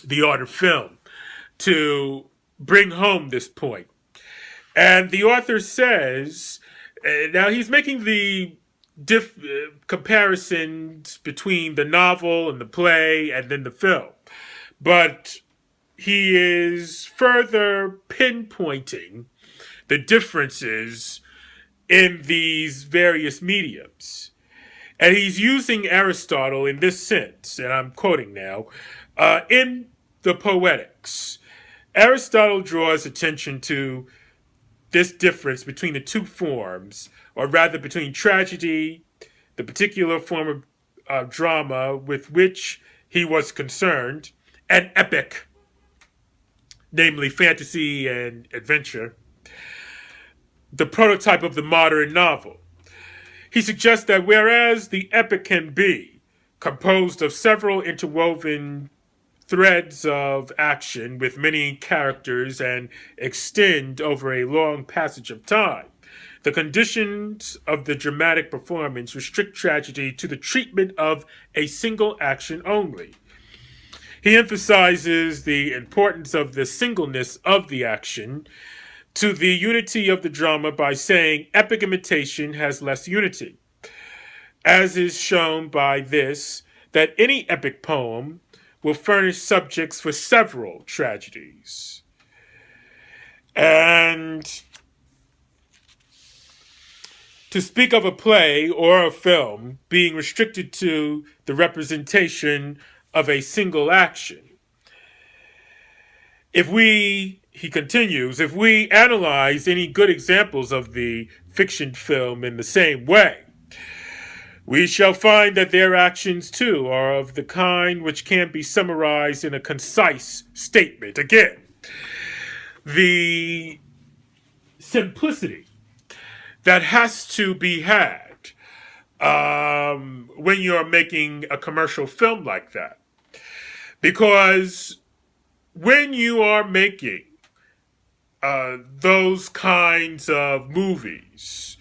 the art of film, to bring home this point. And the author says, now he's making the comparisons between the novel and the play and then the film. But he is further pinpointing the differences in these various mediums. And he's using Aristotle in this sense, and I'm quoting now, in the Poetics. Aristotle draws attention to this difference between the two forms, or rather between tragedy, the particular form of drama with which he was concerned, and epic, namely fantasy and adventure, the prototype of the modern novel. He suggests that whereas the epic can be composed of several interwoven threads of action with many characters and extend over a long passage of time, the conditions of the dramatic performance restrict tragedy to the treatment of a single action only. He emphasizes the importance of the singleness of the action to the unity of the drama by saying epic imitation has less unity, as is shown by this, that any epic poem will furnish subjects for several tragedies. And to speak of a play or a film being restricted to the representation of a single action, he continues, if we analyze any good examples of the fiction film in the same way, we shall find that their actions, too, are of the kind which can be summarized in a concise statement. Again, the simplicity that has to be had when you're making a commercial film like that. Because when you are making those kinds of movies,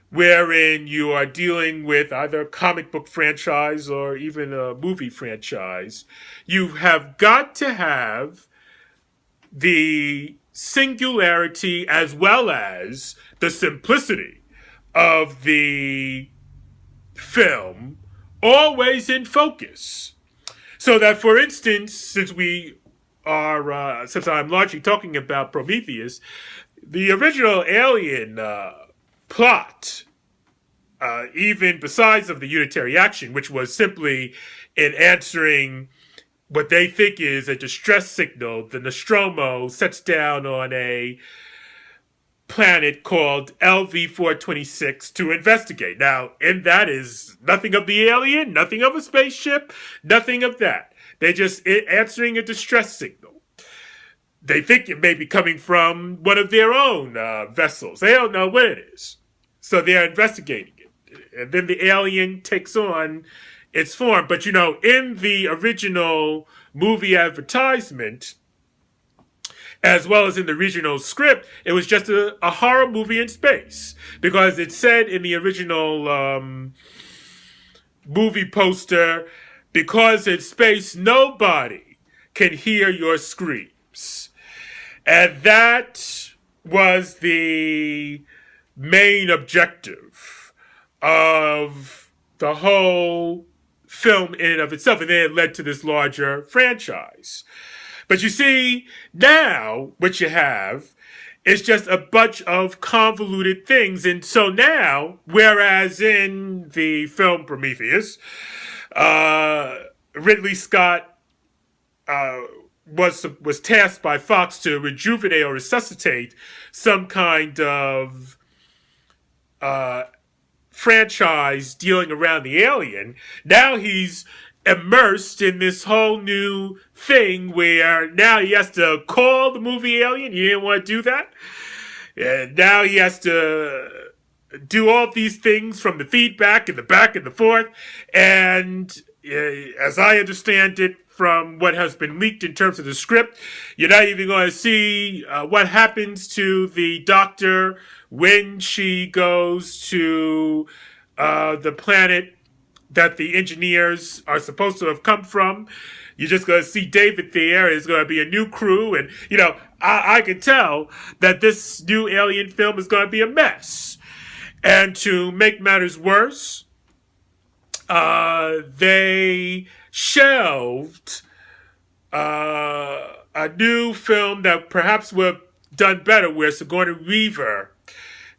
wherein you are dealing with either a comic book franchise or even a movie franchise, you have got to have the singularity as well as the simplicity of the film always in focus. So that, for instance, since I'm largely talking about Prometheus, the original Alien plot, even besides of the unitary action, which was simply in answering what they think is a distress signal, the Nostromo sets down on a planet called LV-426 to investigate. Now, in that is nothing of the alien, nothing of a spaceship, nothing of that. They're just answering a distress signal. They think it may be coming from one of their own vessels. They don't know what it is. So they're investigating it. And then the alien takes on its form. But, in the original movie advertisement, as well as in the original script, it was just a horror movie in space. Because it said in the original movie poster, because in space, nobody can hear your screams. And that was the main objective of the whole film in and of itself. And then it led to this larger franchise. But you see, now what you have is just a bunch of convoluted things. And so now, whereas in the film Prometheus, Ridley Scott was tasked by Fox to rejuvenate or resuscitate some kind of franchise dealing around the alien. Now he's immersed in this whole new thing where now he has to call the movie Alien. He didn't want to do that. And now he has to do all these things from the feedback and the back and the forth. And as I understand it, from what has been leaked in terms of the script, you're not even going to see what happens to the doctor when she goes to the planet that the engineers are supposed to have come from. You're just going to see David there. It's going to be a new crew. And, I can tell that this new Alien film is going to be a mess. And to make matters worse, they shelved a new film that perhaps would have done better, where Sigourney Weaver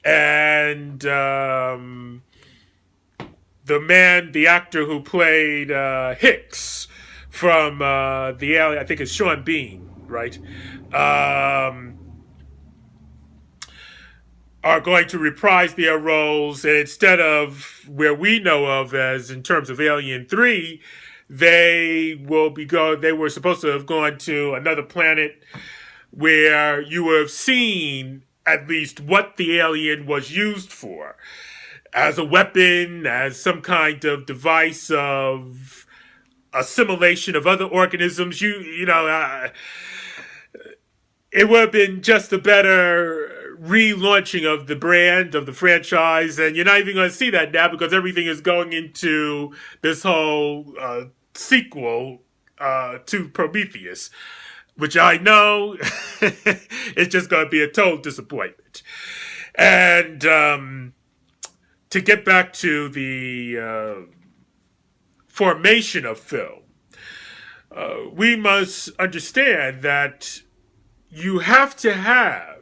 and the actor who played Hicks from the Alien, I think it's Sean Bean, right? Are going to reprise their roles, and instead of where we know of as in terms of Alien 3, they were supposed to have gone to another planet where you would have seen at least what the alien was used for, as a weapon, as some kind of device of assimilation of other organisms. It would have been just a better relaunching of the brand, of the franchise, and you're not even going to see that now because everything is going into this whole sequel to Prometheus, which I know is just going to be a total disappointment. And to get back to the formation of film, we must understand that you have to have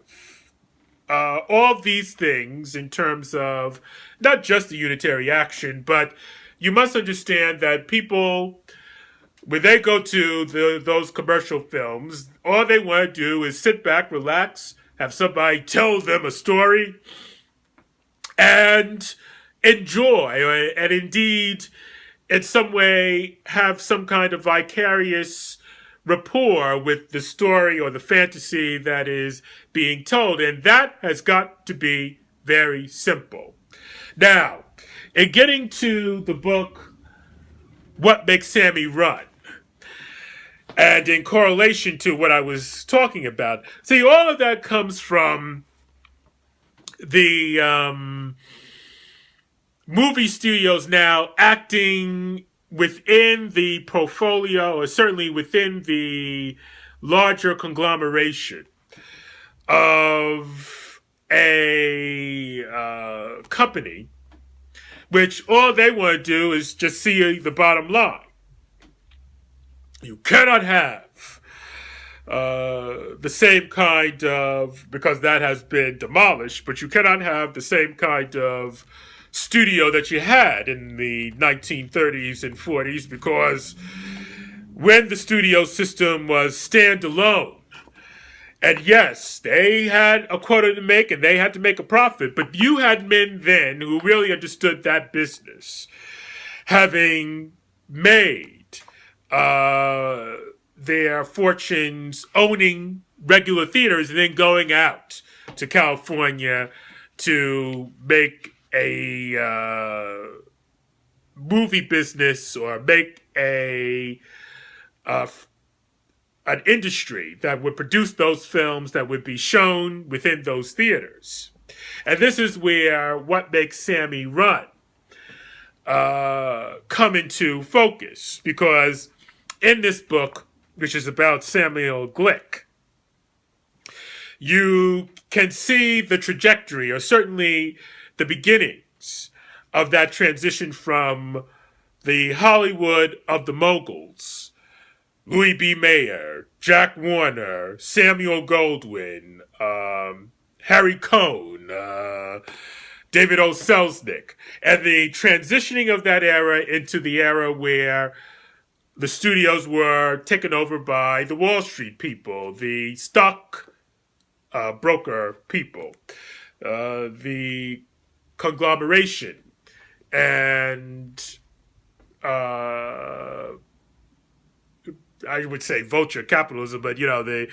all these things in terms of not just the unitary action, but you must understand that people, when they go to those commercial films, all they want to do is sit back, relax, have somebody tell them a story, and enjoy, and indeed, in some way, have some kind of vicarious rapport with the story or the fantasy that is being told. And that has got to be very simple. Now, in getting to the book, What Makes Sammy Run, and in correlation to what I was talking about, see, all of that comes from the movie studios now acting within the portfolio, or certainly within the larger conglomeration of a company, which all they want to do is just see the bottom line. You cannot have the same kind of, because that has been demolished, but you cannot have the same kind of studio that you had in the 1930s and 40s, because when the studio system was standalone, and yes, they had a quota to make and they had to make a profit, but you had men then who really understood that business, having made their fortunes owning regular theaters and then going out to California to make a movie business, or make an industry that would produce those films that would be shown within those theaters. And this is where What Makes Sammy Run come into focus, because in this book, which is about Samuel Glick, you can see the trajectory, or certainly the beginnings of that transition from the Hollywood of the moguls, Louis B. Mayer, Jack Warner, Samuel Goldwyn, Harry Cohn, David O. Selznick, and the transitioning of that era into the era where the studios were taken over by the Wall Street people, the stock broker people, the conglomeration, and I would say vulture capitalism, but the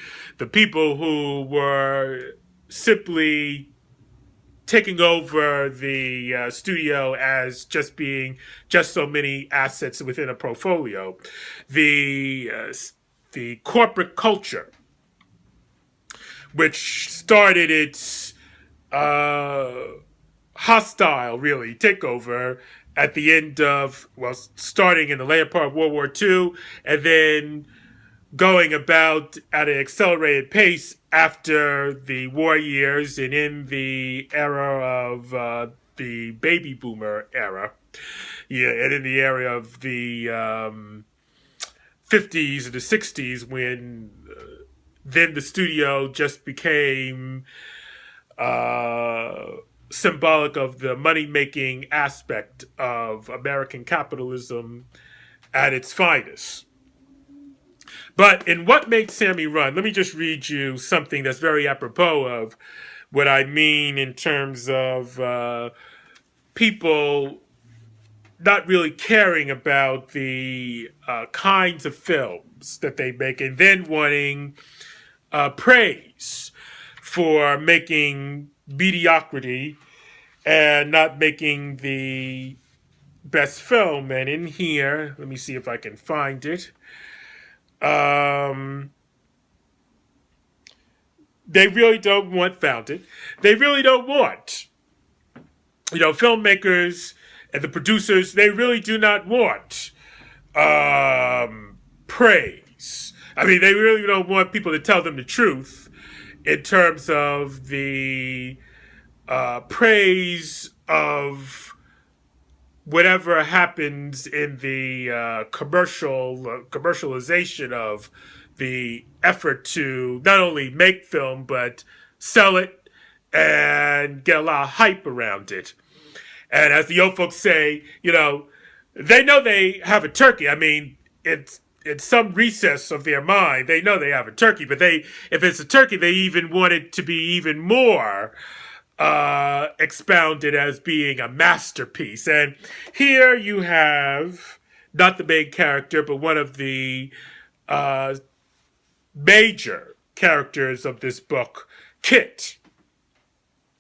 people who were simply taking over the studio as just being just so many assets within a portfolio, the corporate culture, which started its hostile, really, takeover at the end of, well, starting in the later part of World War II, and then going about at an accelerated pace after the war years and in the era of the baby boomer era. Yeah, and in the era of the 50s and the 60s when then the studio just became symbolic of the money-making aspect of American capitalism at its finest. But in What Makes Sammy Run, let me just read you something that's very apropos of what I mean in terms of people not really caring about the kinds of films that they make and then wanting praise for making mediocrity and not making the best film. And in here, let me see if I can find it. They really don't want Founded. They really don't want, filmmakers and the producers. They really do not want praise. I mean, they really don't want people to tell them the truth in terms of the praise of whatever happens in the commercialization of the effort to not only make film but sell it and get a lot of hype around it. And as the old folks say, they know they have a turkey. I mean, it's some recess of their mind. They know they have a turkey, but if it's a turkey, they even want it to be even more expounded as being a masterpiece. And here you have not the main character, but one of the major characters of this book, Kit,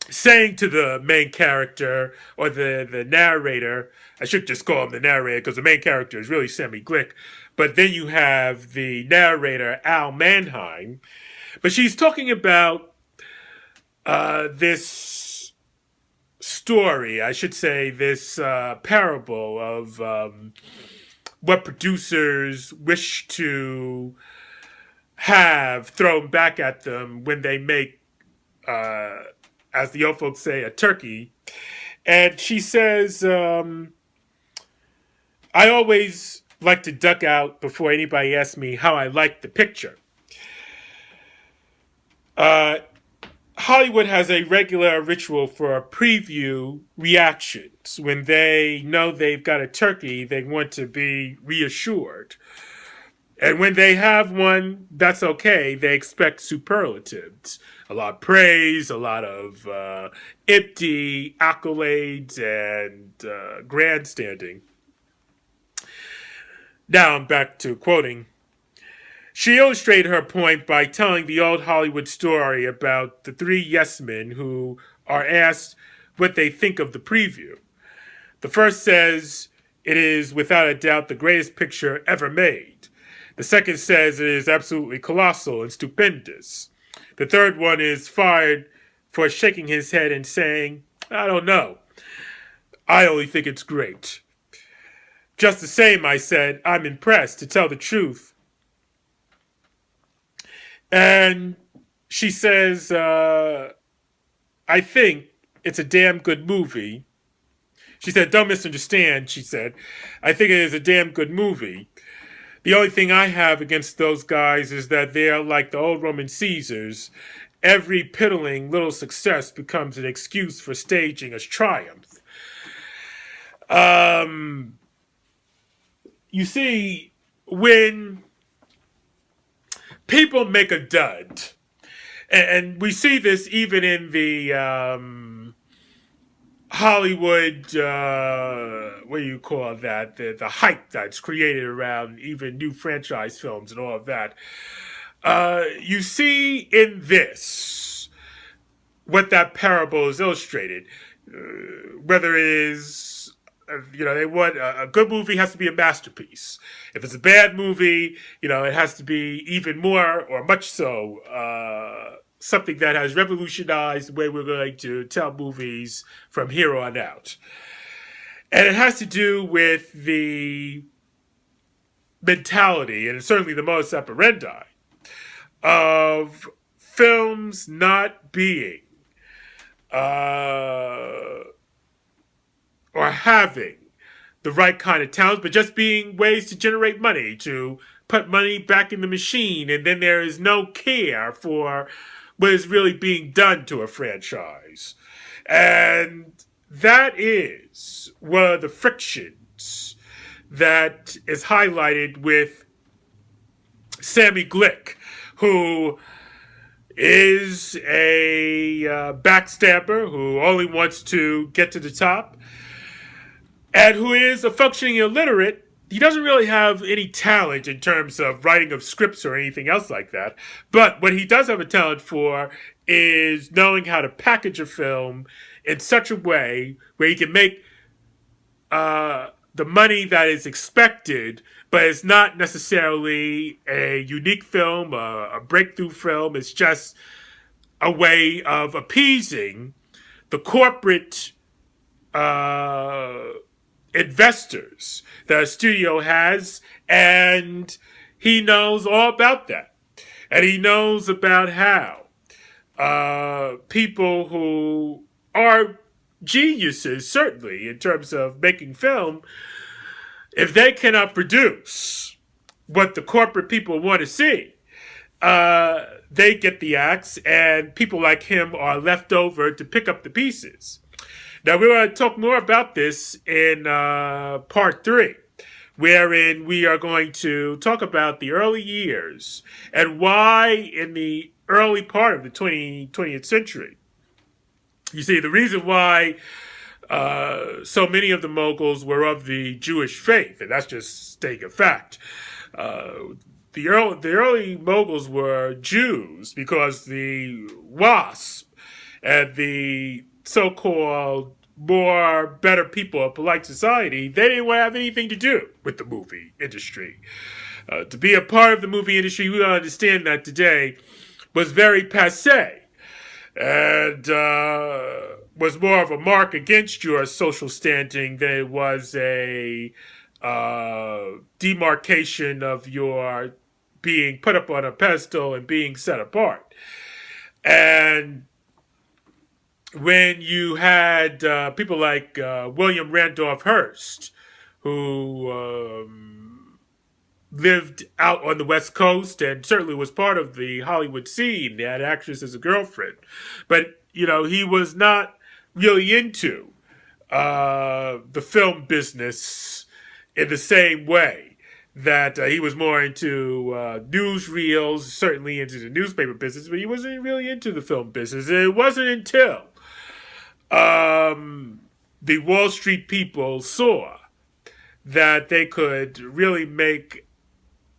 saying to the main character, or the narrator, I should just call him the narrator because the main character is really Sammy Glick, but then you have the narrator, Al Mannheim, but she's talking about this story, I should say, this parable of what producers wish to have thrown back at them when they make, as the old folks say, a turkey. And she says, I always like to duck out before anybody asks me how I like the picture. Hollywood has a regular ritual for preview reactions. When they know they've got a turkey, they want to be reassured. And when they have one, that's okay. They expect superlatives. A lot of praise, a lot of empty accolades and grandstanding. Now I'm back to quoting. She illustrated her point by telling the old Hollywood story about the three yes men who are asked what they think of the preview. The first says it is without a doubt the greatest picture ever made. The second says it is absolutely colossal and stupendous. The third one is fired for shaking his head and saying, I don't know. I only think it's great. Just the same, I said, I'm impressed, to tell the truth. And she says, I think it's a damn good movie. She said, don't misunderstand, she said. I think it is a damn good movie. The only thing I have against those guys is that they're like the old Roman Caesars. Every piddling little success becomes an excuse for staging a triumph. You see, when people make a dud, and we see this even in the Hollywood, what do you call that? The hype that's created around even new franchise films and all of that. You see in this what that parable is illustrated. Whether it is, they want a good movie has to be a masterpiece. If it's a bad movie, it has to be even more or much so something that has revolutionized the way we're going to tell movies from here on out. And it has to do with the mentality, and certainly the modus operandi, of films not being or having the right kind of talent, but just being ways to generate money, to put money back in the machine, and then there is no care for what is really being done to a franchise. And that is one of the frictions that is highlighted with Sammy Glick, who is a backstabber who only wants to get to the top, and who is a functioning illiterate. He doesn't really have any talent in terms of writing of scripts or anything else like that. But what he does have a talent for is knowing how to package a film in such a way where he can make the money that is expected, but it's not necessarily a unique film, a breakthrough film. It's just a way of appeasing the corporate investors that a studio has, and he knows all about that. And he knows about how people who are geniuses, certainly, in terms of making film, if they cannot produce what the corporate people want to see, they get the axe, and people like him are left over to pick up the pieces. Now, we're going to talk more about this in part 3, wherein we are going to talk about the early years and why in the early part of the 20th century, you see, the reason why so many of the moguls were of the Jewish faith, and that's just stating a fact. The early moguls were Jews because the WASP and the so-called more better people of polite society, they didn't want to have anything to do with the movie industry. To be a part of the movie industry, we understand that today, was very passé, and was more of a mark against your social standing than it was a demarcation of your being put up on a pedestal and being set apart. And when you had people like William Randolph Hearst, who lived out on the West Coast and certainly was part of the Hollywood scene, they had an actress as a girlfriend, but he was not really into the film business in the same way that he was more into newsreels, certainly into the newspaper business, but he wasn't really into the film business. And it wasn't until the Wall Street people saw that they could really make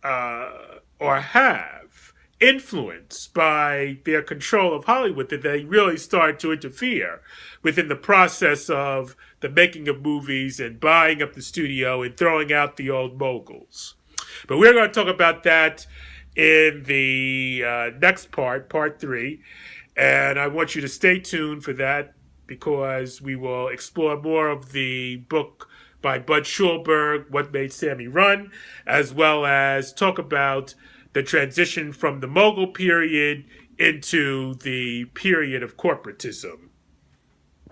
or have influence by their control of Hollywood that they really started to interfere within the process of the making of movies and buying up the studio and throwing out the old moguls. But we're going to talk about that in the next part 3, and I want you to stay tuned for that, because we will explore more of the book by Bud Schulberg, What Made Sammy Run, as well as talk about the transition from the Mogul period into the period of corporatism.